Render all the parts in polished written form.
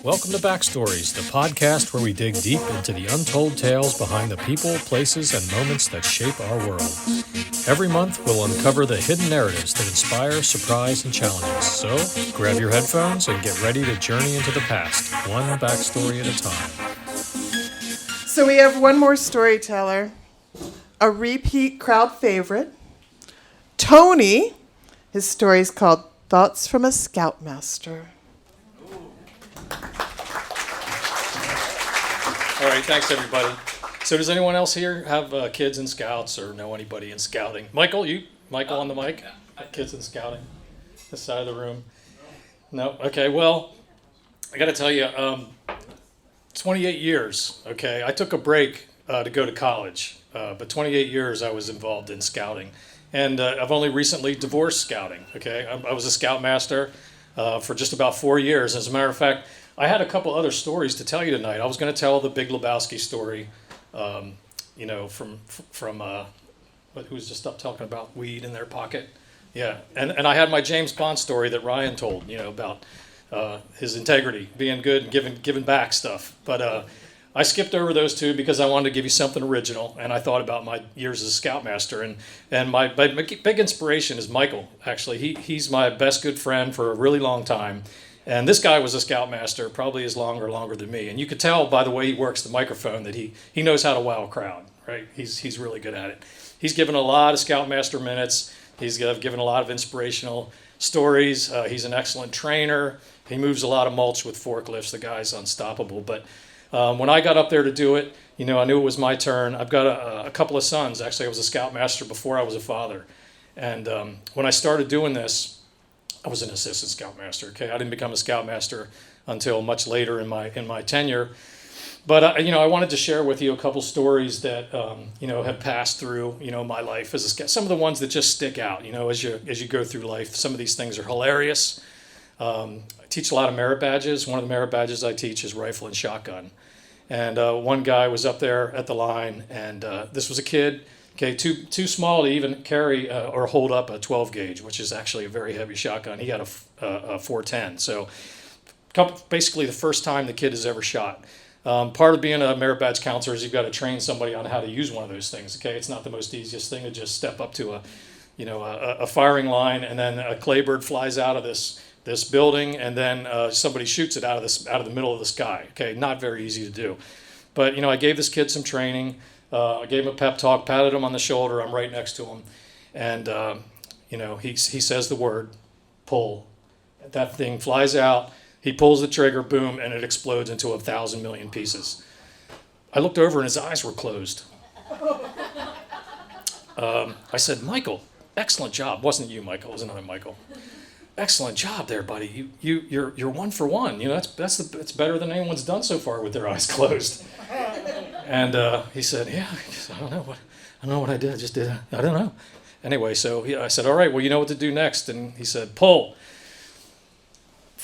Welcome to Backstories, the podcast where we dig deep into the untold tales behind the people, places, and moments that shape our world. Every month, we'll uncover the hidden narratives that inspire, surprise, and challenge us. So, grab your headphones and get ready to journey into the past, one backstory at a time. So we have one more storyteller, a repeat crowd favorite, Tony. His story is called Thoughts from a Scoutmaster. All right, thanks everybody. So does anyone else here have kids in Scouts or know anybody in Scouting? Michael on the mic? Kids in Scouting? This side of the room? No? Okay, well, I got to tell you, 28 years, okay? I took a break to go to college, but 28 years I was involved in Scouting. And I've only recently divorced Scouting, okay? I was a Scoutmaster for just about 4 years. As a matter of fact, I had a couple other stories to tell you tonight. I was going to tell the Big Lebowski story, from who was just up talking about weed in their pocket. Yeah, and I had my James Bond story that Ryan told, about his integrity, being good and giving back stuff. But I skipped over those two because I wanted to give you something original, and I thought about my years as a Scoutmaster. And my big inspiration is Michael, actually. He's my best good friend for a really long time. And this guy was a Scoutmaster, probably as longer than me. And you could tell by the way he works the microphone that he knows how to wow a crowd, right? He's really good at it. He's given a lot of Scoutmaster minutes. He's given a lot of inspirational stories. He's an excellent trainer. He moves a lot of mulch with forklifts. The guy's unstoppable. But when I got up there to do it, I knew it was my turn. I've got a couple of sons. Actually, I was a Scoutmaster before I was a father. And when I started doing this, I was an assistant Scoutmaster. Okay, I didn't become a Scoutmaster until much later in my tenure. But I wanted to share with you a couple stories that have passed through my life as a Scout. Some of the ones that just stick out. As you go through life, some of these things are hilarious. I teach a lot of merit badges. One of the merit badges I teach is rifle and shotgun. And one guy was up there at the line, and this was a kid. Okay, too small to even carry or hold up a 12 gauge, which is actually a very heavy shotgun. He had a 410. So basically the first time the kid has ever shot. Part of being a merit badge counselor is you've got to train somebody on how to use one of those things. Okay, it's not the most easiest thing to just step up to a firing line, and then a claybird flies out of this building, and then somebody shoots it out of the middle of the sky. Okay, not very easy to do. But I gave this kid some training. I gave him a pep talk, patted him on the shoulder. I'm right next to him. And, he says the word, pull. That thing flies out. He pulls the trigger, boom, and it explodes into 1,000 million pieces. I looked over and his eyes were closed. I said, Michael, excellent job. Wasn't you, Michael. It was another Michael. Excellent job there, buddy. You're one for one. That's better than anyone's done so far with their eyes closed. And he said, yeah, I don't know what I did. I just did. I don't know. Anyway, so I said, all right, well, you know what to do next. And he said, pull.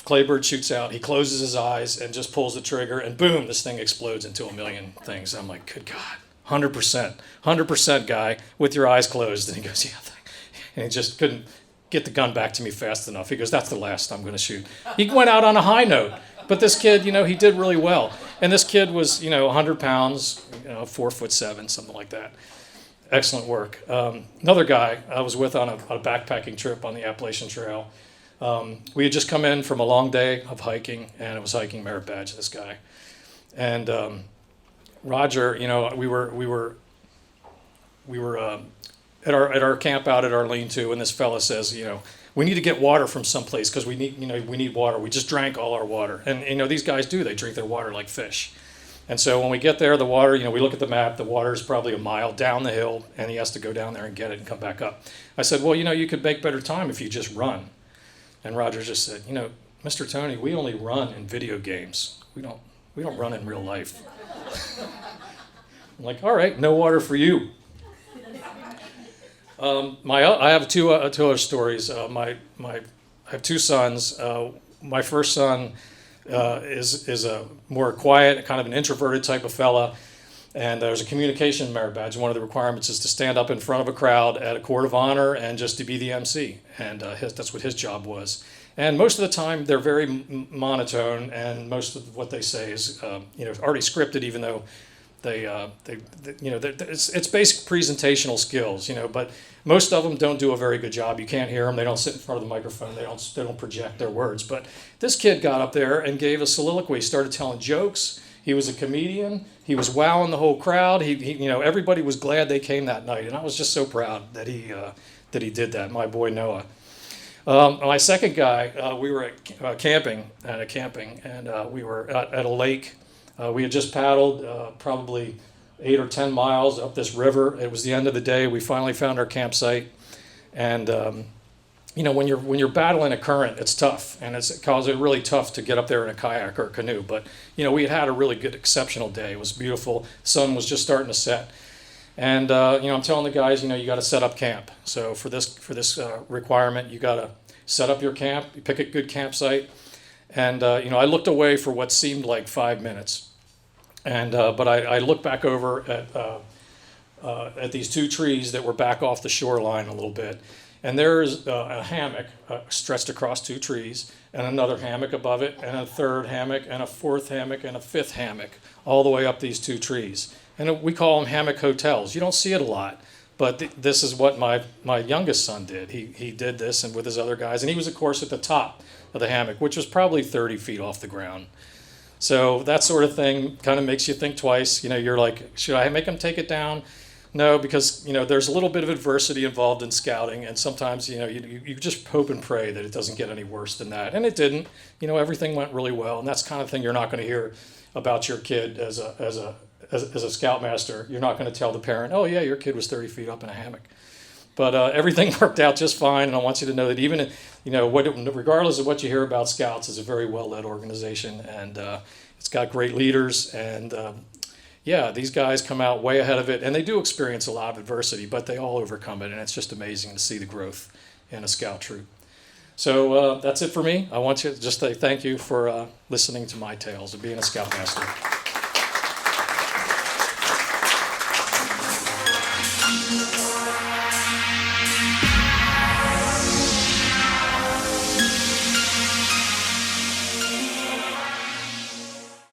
Claybird shoots out. He closes his eyes and just pulls the trigger, and boom, this thing explodes into a million things. I'm like, good God, 100% guy with your eyes closed. And he goes, yeah. And he just couldn't get the gun back to me fast enough. He goes, that's the last I'm going to shoot. He went out on a high note. But this kid, he did really well. And this kid was, 100 pounds, 4'7", something like that. Excellent work. Another guy I was with on a backpacking trip on the Appalachian Trail. We had just come in from a long day of hiking, and it was hiking merit badge, this guy. And Roger, we were at our camp out at our lean-to, and this fella says, we need to get water from someplace because we need water. We just drank all our water. And, these guys they drink their water like fish. And so when we get there, the water, we look at the map, the water is probably a mile down the hill, and he has to go down there and get it and come back up. I said, well, you could make better time if you just run. And Roger just said, Mr. Tony, we only run in video games. We don't run in real life. I'm like, all right, no water for you. I have two other stories. I have two sons. My first son is a more quiet, kind of an introverted type of fella, and there's a communication merit badge. One of the requirements is to stand up in front of a crowd at a court of honor and just to be the MC, and that's what his job was. And most of the time, they're very monotone, and most of what they say is, already scripted, even though it's basic presentational skills, but most of them don't do a very good job. You can't hear them. They don't sit in front of the microphone. They don't project their words. But this kid got up there and gave a soliloquy. He started telling jokes. He was a comedian. He was wowing the whole crowd. Everybody was glad they came that night, and I was just so proud that he did that. My boy Noah. My second guy, we were at camping, and we were at a lake. We had just paddled probably 8 or 10 miles up this river. It was the end of the day. We finally found our campsite, and when you're battling a current, it's tough, and it's really tough to get up there in a kayak or a canoe. But we had a really good, exceptional day. It was beautiful. The sun was just starting to set. And I'm telling the guys, you got to set up camp. So for this requirement, you got to set up your camp. You pick a good campsite, and I looked away for what seemed like 5 minutes, and but I looked back over at these two trees that were back off the shoreline a little bit, and there's a hammock stretched across two trees, and another hammock above it, and a third hammock, and a fourth hammock, and a fifth hammock, all the way up these two trees. And we call them hammock hotels. You don't see it a lot, but this is what my youngest son did. He did this, and with his other guys, and he was, of course, at the top of the hammock, which was probably 30 feet off the ground. So that sort of thing kind of makes you think twice. You're like, should I make him take it down? No, because there's a little bit of adversity involved in scouting, and sometimes you just hope and pray that it doesn't get any worse than that, and it didn't. Everything went really well, and that's the kind of thing you're not going to hear about your kid as a scoutmaster. You're not going to tell the parent, oh yeah, your kid was 30 feet up in a hammock. But everything worked out just fine, and I want you to know that even regardless of what you hear about Scouts, it's a very well-led organization, and it's got great leaders, and these guys come out way ahead of it, and they do experience a lot of adversity, but they all overcome it, and it's just amazing to see the growth in a Scout troop. So that's it for me. I want you to just say thank you for listening to my tales of being a Scoutmaster.